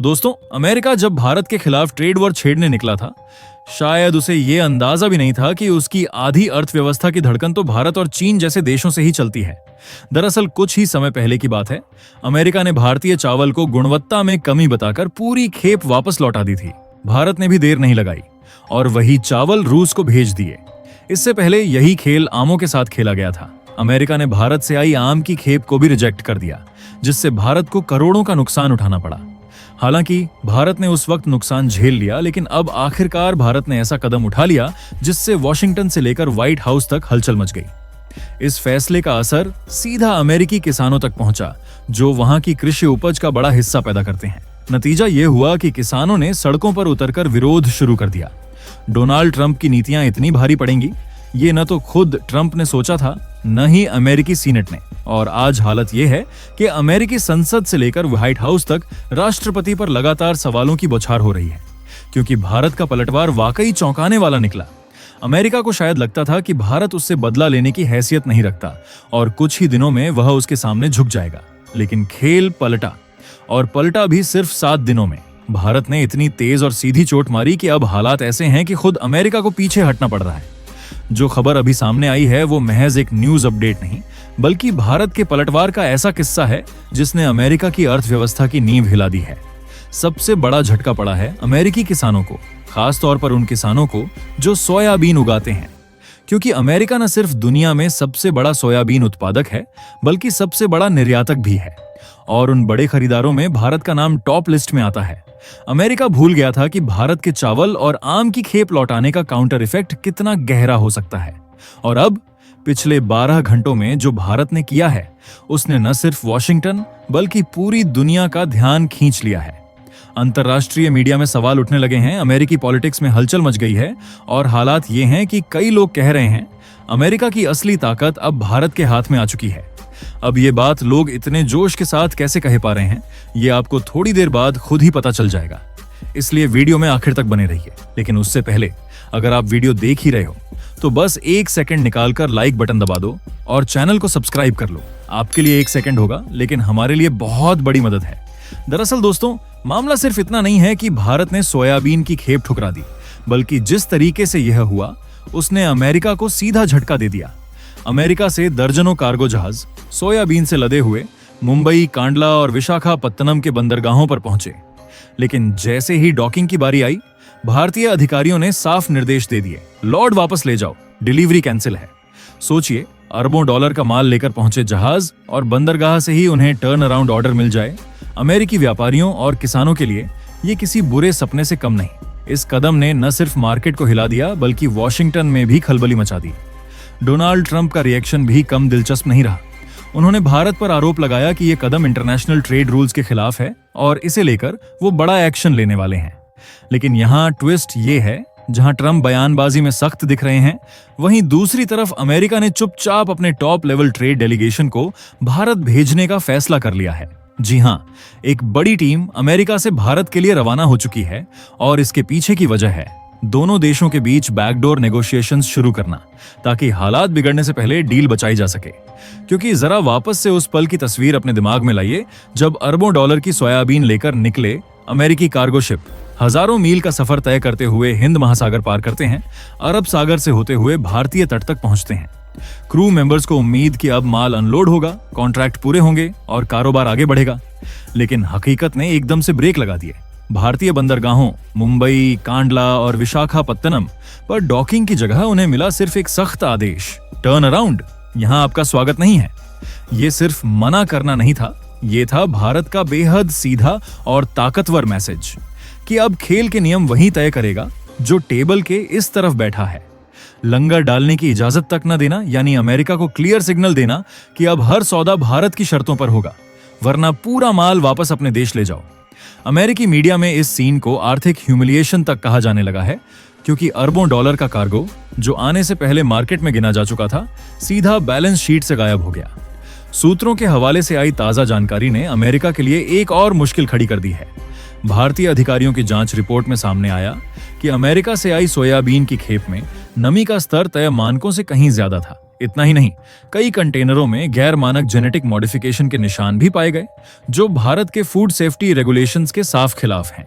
तो दोस्तों, अमेरिका जब भारत के खिलाफ ट्रेड वॉर छेड़ने निकला था, शायद उसे यह अंदाजा भी नहीं था कि उसकी आधी अर्थव्यवस्था की धड़कन तो भारत और चीन जैसे देशों से ही चलती है। दरअसल कुछ ही समय पहले की बात है, अमेरिका ने भारतीय चावल को गुणवत्ता में कमी बताकर पूरी खेप वापस लौटा दी थी। भारत ने भी देर नहीं लगाई और वही चावल रूस को भेज दिए। इससे पहले यही खेल आमों के साथ खेला गया था। अमेरिका ने भारत से आई आम की खेप को भी रिजेक्ट कर दिया, जिससे भारत को करोड़ों का नुकसान उठाना पड़ा। हालांकि भारत ने उस वक्त नुकसान झेल लिया, लेकिन अब आखिरकार भारत ने ऐसा कदम उठा लिया जिससे वॉशिंगटन से लेकर व्हाइट हाउस तक हलचल मच गई। इस फैसले का असर सीधा अमेरिकी किसानों तक पहुंचा, जो वहां की कृषि उपज का बड़ा हिस्सा पैदा करते हैं। नतीजा यह हुआ कि किसानों ने सड़कों पर उतरकर विरोध शुरू कर दिया। डोनाल्ड ट्रंप की नीतियां इतनी भारी पड़ेंगी, ये न तो खुद ट्रंप ने सोचा था, न ही अमेरिकी सीनेट ने। और आज हालत यह है कि अमेरिकी संसद से लेकर व्हाइट हाउस तक राष्ट्रपति पर लगातार सवालों की बौछार हो रही है, क्योंकि भारत का पलटवार वाकई चौंकाने वाला निकला। अमेरिका को शायद लगता था कि भारत उससे बदला लेने की हैसियत नहीं रखता और कुछ ही दिनों में वह उसके सामने झुक जाएगा। लेकिन खेल पलटा, और पलटा भी सिर्फ 7 दिनों में। भारत ने इतनी तेज और सीधी चोट मारी कि अब हालात ऐसे हैं कि खुद अमेरिका को पीछे हटना पड़ रहा है। जो खबर अभी सामने आई है वो महज एक न्यूज अपडेट नहीं, बल्कि भारत के पलटवार का ऐसा किस्सा है जिसने अमेरिका की अर्थव्यवस्था की नींव हिला दी है। सबसे बड़ा झटका पड़ा है अमेरिकी किसानों को, खास तौर पर उन किसानों को जो सोयाबीन उगाते हैं, क्योंकि अमेरिका न सिर्फ दुनिया में सबसे बड़ा सोयाबीन उत्पादक है, बल्कि सबसे बड़ा निर्यातक भी है। और उन बड़े खरीदारों में भारत का नाम टॉप लिस्ट में आता है। अमेरिका भूल गया था कि भारत के चावल और आम की खेप लौटाने का काउंटर इफेक्ट कितना गहरा हो सकता है। और अब पिछले 12 घंटों में जो भारत ने किया है, उसने न सिर्फ वॉशिंगटन बल्कि पूरी दुनिया का ध्यान खींच लिया है। अंतर्राष्ट्रीय मीडिया में सवाल उठने लगे हैं, अमेरिकी पॉलिटिक्स में हलचल मच गई है, और हालात ये हैं कि कई लोग कह रहे हैं अमेरिका की असली ताकत अब भारत के हाथ में आ चुकी है। अब ये बात लोग इतने जोश के साथ कैसे कह पा रहे हैं, ये आपको थोड़ी देर बाद खुद ही पता चल जाएगा। इसलिए वीडियो में आखिर तक बने रहिए। लेकिन उससे पहले, अगर आप वीडियो देख ही रहे हो तो बस 1 सेकंड निकालकर लाइक बटन दबा दो और चैनल को सब्सक्राइब कर लो। आपके लिए 1 सेकंड होगा, लेकिन हमारे लिए बहुत बड़ी मदद है। दरअसल दोस्तों, मामला सिर्फ इतना नहीं है कि भारत ने सोयाबीन की खेप ठुकरा दी, बल्कि जिस तरीके से यह हुआ उसने अमेरिका को सीधा झटका दे दिया। अमेरिका से दर्जनों कार्गो जहाज सोयाबीन से लदे हुए मुंबई, कांडला और विशाखापत्तनम के बंदरगाहों पर पहुंचे। लेकिन जैसे ही डॉकिंग की बारी आई, भारतीय अधिकारियों ने साफ निर्देश दे दिए, लॉर्ड वापस ले जाओ, डिलीवरी कैंसिल है। सोचिए, अरबों डॉलर का माल लेकर पहुंचे जहाज और बंदरगाह से ही उन्हें टर्न अराउंड ऑर्डर मिल जाए। अमेरिकी व्यापारियों और किसानों के लिए ये किसी बुरे सपने से कम नहीं। इस कदम ने न सिर्फ मार्केट को हिला दिया, बल्कि वॉशिंगटन में भी खलबली मचा दी। डोनाल्ड ट्रंप का रिएक्शन भी कम दिलचस्प नहीं रहा। उन्होंने भारत पर आरोप लगाया कि यह कदम इंटरनेशनल ट्रेड रूल्स के खिलाफ है और इसे लेकर वो बड़ा एक्शन लेने वाले हैं। लेकिन यहाँ ट्विस्ट ये है, जहां ट्रंप बयानबाजी में सख्त दिख रहे हैं, वहीं दूसरी तरफ अमेरिका ने चुपचाप अपने टॉप लेवल ट्रेड डेलीगेशन को भारत भेजने का फैसला कर लिया है। जी हां, एक बड़ी टीम अमेरिका से भारत के लिए रवाना हो चुकी है और इसके पीछे की वजह है दोनों देशों के बीच बैकडोर नेगोशिएशंस शुरू करना, ताकि हालात बिगड़ने से पहले डील बचाई जा सके। क्योंकि जरा वापस से उस पल की तस्वीर अपने दिमाग में लाइए जब अरबों डॉलर की सोयाबीन लेकर निकले अमेरिकी कार्गो शिप हजारों मील का सफर तय करते हुए हिंद महासागर पार करते हैं, अरब सागर से होते हुए भारतीय तट तक पहुंचते हैं। क्रू मेंबर्स को उम्मीद कि अब माल अनलोड होगा, कॉन्ट्रैक्ट पूरे होंगे और कारोबार आगे बढ़ेगा। लेकिन हकीकत ने एकदम से ब्रेक लगा दिए। भारतीय बंदरगाहों मुंबई, कांडला और विशाखापत्तनम पर डॉकिंग की जगह उन्हें मिला सिर्फ एक सख्त आदेश, टर्न अराउंड, यहां आपका स्वागत नहीं है। ये सिर्फ मना करना नहीं था, ये था भारत का बेहद सीधा और ताकतवर मैसेज कि अब खेल के नियम वही तय करेगा जो टेबल के इस तरफ बैठा है। लंगर डालने की इजाजत तक न देना, यानी अमेरिका को क्लियर सिग्नल देना कि अब हर सौदा भारत की शर्तों पर होगा, वरना पूरा माल वापस अपने देश ले जाओ। अमेरिकी मीडिया में इस सीन को आर्थिक ह्यूमिलिएशन तक कहा जाने लगा है, क्योंकि अरबों डॉलर का कार्गो जो आने से पहले मार्केट में गिना जा चुका था, सीधा बैलेंस शीट से गायब हो गया। सूत्रों के हवाले से आई ताजा जानकारी ने अमेरिका के लिए एक और मुश्किल खड़ी कर दी है। भारतीय अधिकारियों की जांच रिपोर्ट में सामने आया कि अमेरिका से आई सोयाबीन की खेप में नमी का स्तर तय मानकों से कहीं ज्यादा था। इतना ही नहीं, कई कंटेनरों में गैर मानक जेनेटिक मॉडिफिकेशन के निशान भी पाए गए, जो भारत के फूड सेफ्टी रेगुलेशंस के साफ खिलाफ हैं।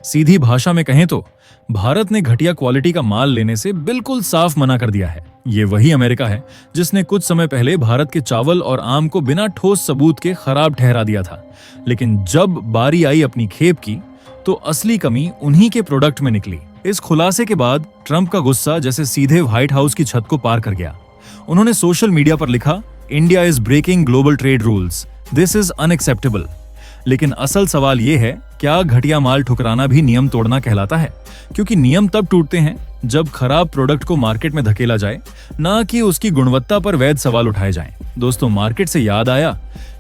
सीधी भाषा में कहें तो भारत ने घटिया क्वालिटी का माल लेने से बिल्कुल साफ मना कर दिया है। ये वही अमेरिका है जिसने कुछ समय पहले भारत के चावल और आम को बिना ठोस सबूत के खराब ठहरा दिया था, लेकिन जब बारी आई अपनी खेप की तो असली कमी उन्हीं के प्रोडक्ट में निकली। इस खुलासे के बाद ट्रंप का गुस्सा जैसे सीधे व्हाइट हाउस की छत को पार कर गया। उन्होंने सोशल मीडिया पर लिखा, India is breaking global trade rules, this is unacceptable. लेकिन असल सवाल यह है, क्या घटिया माल ठुकराना भी नियम तोड़ना कहलाता है? क्योंकि नियम तब टूटते हैं जब खराब प्रोडक्ट को मार्केट में धकेला जाए, ना कि उसकी गुणवत्ता पर वैध सवाल उठाए जाएं। दोस्तों, मार्केट से याद आया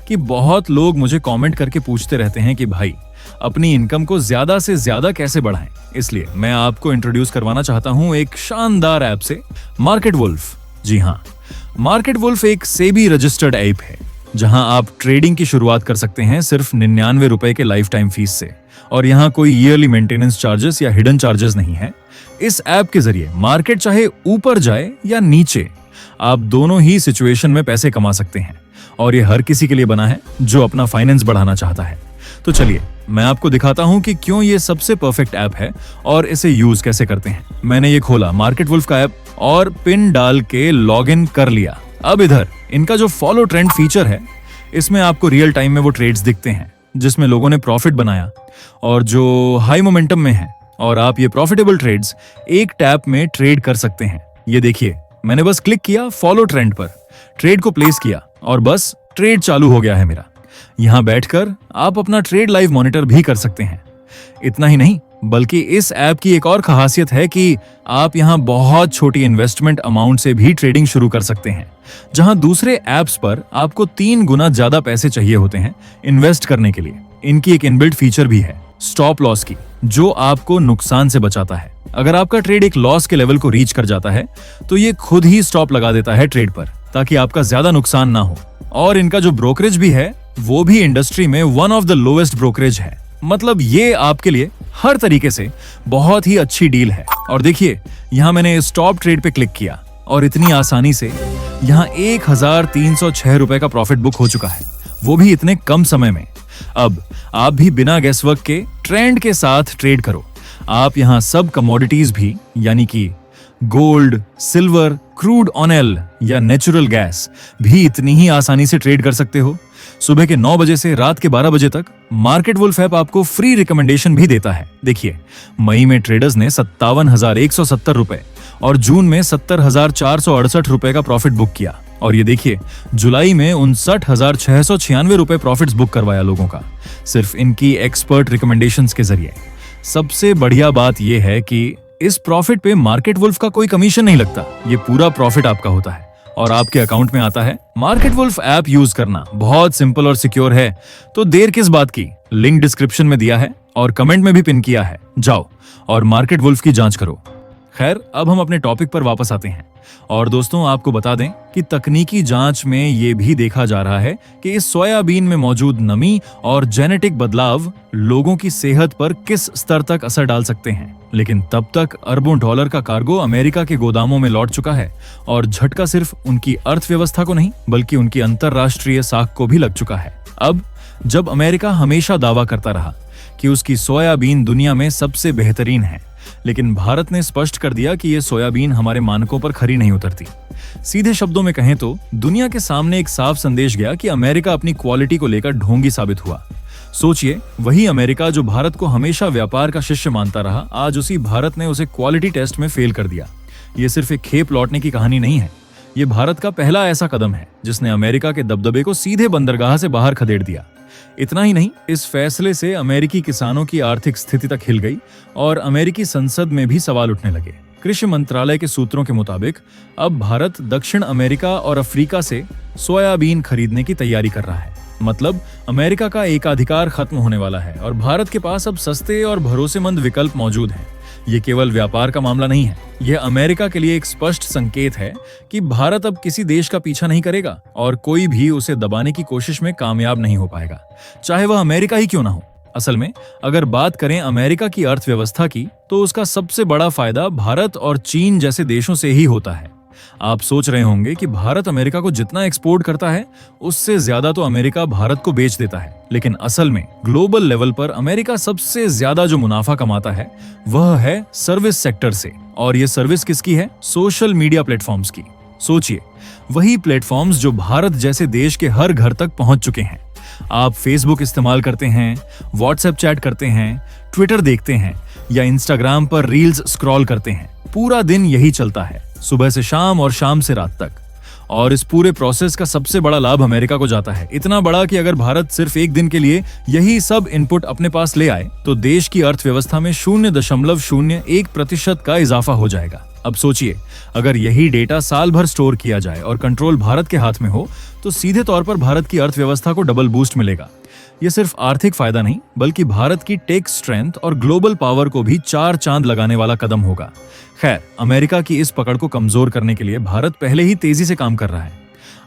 कि बहुत लोग मुझे कमेंट करके पूछते रहते हैं कि भाई अपनी इनकम को ज्यादा से ज्यादा कैसे बढ़ाएं। इसलिए मैं आपको इंट्रोड्यूस करवाना चाहता हूं एक शानदार ऐप से, मार्केट वुल्फ। जी हाँ, मार्केट वुल्फ एक सेबी रजिस्टर्ड ऐप है जहां आप ट्रेडिंग की शुरुआत कर सकते हैं सिर्फ 99 रुपए के लाइफ टाइम फीस से, और यहां कोई ईयरली मेंटेनेंस चार्जेस या हिडन चार्जेस नहीं है। इस ऐप के जरिए मार्केट चाहे ऊपर जाए या नीचे, आप दोनों ही सिचुएशन में पैसे कमा सकते हैं, और ये हर किसी के लिए बना है जो अपना फाइनेंस बढ़ाना चाहता है। तो चलिए मैं आपको दिखाता हूं कि क्यों ये सबसे परफेक्ट ऐप है और इसे यूज कैसे करते हैं। मैंने ये खोला मार्केट वुल्फ का ऐप और पिन डाल के लॉग इन कर लिया। अब इधर इनका जो फॉलो ट्रेंड फीचर है, इसमें आपको रियल टाइम में वो ट्रेड्स दिखते हैं जिसमें लोगों ने प्रॉफिट बनाया और जो हाई मोमेंटम में है, और आप ये प्रॉफिटेबल ट्रेड्स एक टैप में ट्रेड कर सकते हैं। ये देखिए, मैंने बस क्लिक किया फॉलो ट्रेंड पर, ट्रेड को प्लेस किया और बस ट्रेड चालू हो गया है मेरा। यहां बैठकर आप अपना ट्रेड लाइव मॉनिटर भी कर सकते हैं। इतना ही नहीं, बल्कि इस ऐप की एक और खासियत है कि आप यहां बहुत छोटी इन्वेस्टमेंट अमाउंट से भी ट्रेडिंग शुरू कर सकते हैं, जहां दूसरे ऐप्स पर आपको 3 गुना ज्यादा पैसे चाहिए होते हैं इन्वेस्ट करने के लिए। इनकी एक इनबिल्ट फीचर भी है स्टॉप लॉस की, जो आपको नुकसान से बचाता है। अगर आपका ट्रेड एक लॉस के लेवल को रीच कर जाता है तो ये खुद ही स्टॉप लगा देता है ट्रेड पर, ताकि आपका ज्यादा नुकसान ना हो। और इनका जो ब्रोकरेज भी है वो भी इंडस्ट्री में one of the lowest brokerage है। मतलब ये आपके लिए हर तरीके से बहुत ही अच्छी डील है। और देखिए, यहाँ मैंने स्टॉप ट्रेड पे क्लिक किया और इतनी आसानी से यहाँ 1306 रुपए का प्रॉफिट बुक हो चुका है, वो भी इतने कम समय में। अब आप भी बिना गैसवर्क के ट्रेंड के साथ ट्रेड करो। आप यहाँ सब कमोडिटीज भी, यानी कि गोल्ड, सिल्वर, क्रूड ऑयल या नेचुरल गैस भी इतनी ही आसानी से ट्रेड कर सकते हो। सुबह के 9 बजे से रात के 12 बजे तक मार्केट वुल्फ ऐप आपको फ्री रिकमेंडेशन भी देता है। देखिए, मई में ट्रेडर्स ने 57,170 रुपए और जून में 70,468 रुपए का प्रॉफिट बुक किया, और ये देखिए जुलाई में 59,696 रुपए प्रॉफिट्स बुक करवाया लोगों का, सिर्फ इनकी एक्सपर्ट रिकमेंडेशंस के जरिए। सबसे बढ़िया बात यह है कि इस प्रॉफिट पे मार्केट वुल्फ का कोई कमीशन नहीं लगता, ये पूरा प्रॉफिट आपका होता है और आपके अकाउंट में आता है। मार्केट वुल्फ ऐप यूज करना बहुत सिंपल और सिक्योर है, तो देर किस बात की। लिंक डिस्क्रिप्शन में दिया है और कमेंट में भी पिन किया है, जाओ और मार्केट वुल्फ की जांच करो। खैर, अब हम अपने टॉपिक पर वापस आते हैं। और दोस्तों, आपको बता दें कि तकनीकी जांच में ये भी देखा जा रहा है कि इस सोयाबीन में मौजूद नमी और जेनेटिक बदलाव लोगों की सेहत पर किस स्तर तक असर डाल सकते हैं। लेकिन तब तक अरबों डॉलर का कार्गो अमेरिका के गोदामों में लौट चुका है, और झटका सिर्फ उनकी अर्थव्यवस्था को नहीं बल्कि उनकी अंतरराष्ट्रीय साख को भी लग चुका है। अब जब अमेरिका हमेशा दावा करता रहा कि उसकी सोयाबीन दुनिया में सबसे बेहतरीन है, लेकिन भारत ने स्पष्ट कर दिया कि यह सोयाबीन हमारे मानकों पर खरी नहीं उतरती। सीधे शब्दों में कहें तो दुनिया के सामने एक साफ संदेश गया कि अमेरिका अपनी क्वालिटी को लेकर ढोंगी साबित हुआ। सोचिए, वही अमेरिका जो भारत को हमेशा व्यापार का शिष्य मानता रहा, आज उसी भारत ने उसे क्वालिटी टेस्ट में फेल कर दिया। ये सिर्फ एक खेप लौटने की कहानी नहीं है, ये भारत का पहला ऐसा कदम है जिसने अमेरिका के दबदबे को सीधे बंदरगाह से बाहर खदेड़ दिया। इतना ही नहीं, इस फैसले से अमेरिकी किसानों की आर्थिक स्थिति तक हिल गई और अमेरिकी संसद में भी सवाल उठने लगे। कृषि मंत्रालय के सूत्रों के मुताबिक अब भारत दक्षिण अमेरिका और अफ्रीका से सोयाबीन खरीदने की तैयारी कर रहा है। मतलब अमेरिका का एकाधिकार खत्म होने वाला है और भारत के पास अब सस्ते और भरोसेमंद विकल्प मौजूद हैं। ये केवल व्यापार का मामला नहीं है, यह अमेरिका के लिए एक स्पष्ट संकेत है कि भारत अब किसी देश का पीछा नहीं करेगा और कोई भी उसे दबाने की कोशिश में कामयाब नहीं हो पाएगा, चाहे वह अमेरिका ही क्यों ना हो। असल में अगर बात करें अमेरिका की अर्थव्यवस्था की, तो उसका सबसे बड़ा फायदा भारत और चीन जैसे देशों से ही होता है। आप सोच रहे होंगे कि भारत अमेरिका को जितना एक्सपोर्ट करता है उससे ज्यादा तो अमेरिका भारत को बेच देता है, लेकिन असल में ग्लोबल लेवल पर अमेरिका सबसे ज्यादा जो मुनाफा कमाता है वह है सर्विस सेक्टर से। और ये सर्विस किसकी है? सोशल मीडिया प्लेटफॉर्म्स की। सोचिए, वही प्लेटफॉर्म्स जो भारत जैसे देश के हर घर तक पहुंच चुके हैं। आप फेसबुक इस्तेमाल करते हैं, व्हाट्सएप चैट करते हैं, ट्विटर देखते हैं या इंस्टाग्राम पर रील्स स्क्रॉल करते हैं। पूरा दिन यही चलता है, सुबह से शाम और शाम से रात तक। और इस पूरे प्रोसेस का सबसे बड़ा लाभ अमेरिका को जाता है, इतना बड़ा कि अगर भारत सिर्फ एक दिन के लिए यही सब इनपुट अपने पास ले आए तो देश की अर्थव्यवस्था में 0.01% का इजाफा हो जाएगा। अब सोचिए, अगर यही डेटा साल भर स्टोर किया जाए और कंट्रोल भारत के हाथ में हो तो सीधे तौर पर भारत की अर्थव्यवस्था को डबल बूस्ट मिलेगा। ये सिर्फ आर्थिक फायदा नहीं बल्कि भारत की टेक स्ट्रेंथ और ग्लोबल पावर को भी 4 चांद लगाने वाला कदम होगा। खैर, अमेरिका की इस पकड़ को कमजोर करने के लिए भारत पहले ही तेजी से काम कर रहा है।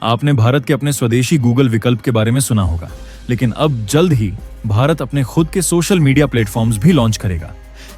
आपने भारत के अपने स्वदेशी गूगल विकल्प के बारे में सुना होगा, लेकिन अब जल्द ही भारत अपने खुद के सोशल मीडिया प्लेटफॉर्म्स भी लॉन्च करेगा।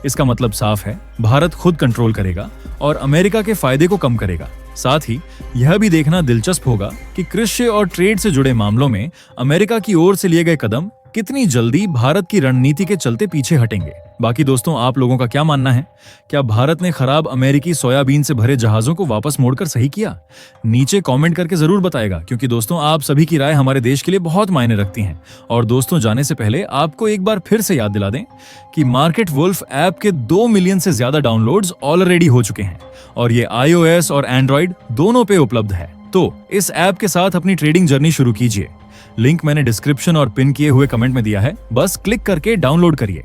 इसका मतलब साफ है, भारत खुद कंट्रोल करेगा और अमेरिका के फायदे को कम करेगा। साथ ही यह भी देखना दिलचस्प होगा कि कृषि और ट्रेड से जुड़े मामलों में अमेरिका की ओर से लिए गए कदम कितनी जल्दी भारत की रणनीति के चलते पीछे हटेंगे। बाकी दोस्तों, आप लोगों का क्या मानना है? क्या भारत ने खराब अमेरिकी सोयाबीन से भरे जहाजों को वापस मोड़कर सही किया? नीचे कमेंट करके जरूर बताएगा, क्योंकि दोस्तों आप सभी की राय हमारे देश के लिए बहुत मायने रखती हैं। और दोस्तों, जाने से पहले आपको एक बार फिर से याद दिला दें कि मार्केट वुल्फ ऐप के 2 मिलियन से ज्यादा डाउनलोड्स ऑलरेडी हो चुके हैं और ये iOS और एंड्रॉइड दोनों पे उपलब्ध है। तो इस ऐप के साथ अपनी ट्रेडिंग जर्नी शुरू कीजिए। लिंक मैंने डिस्क्रिप्शन और पिन किए हुए कमेंट में दिया है, बस क्लिक करके डाउनलोड करिए।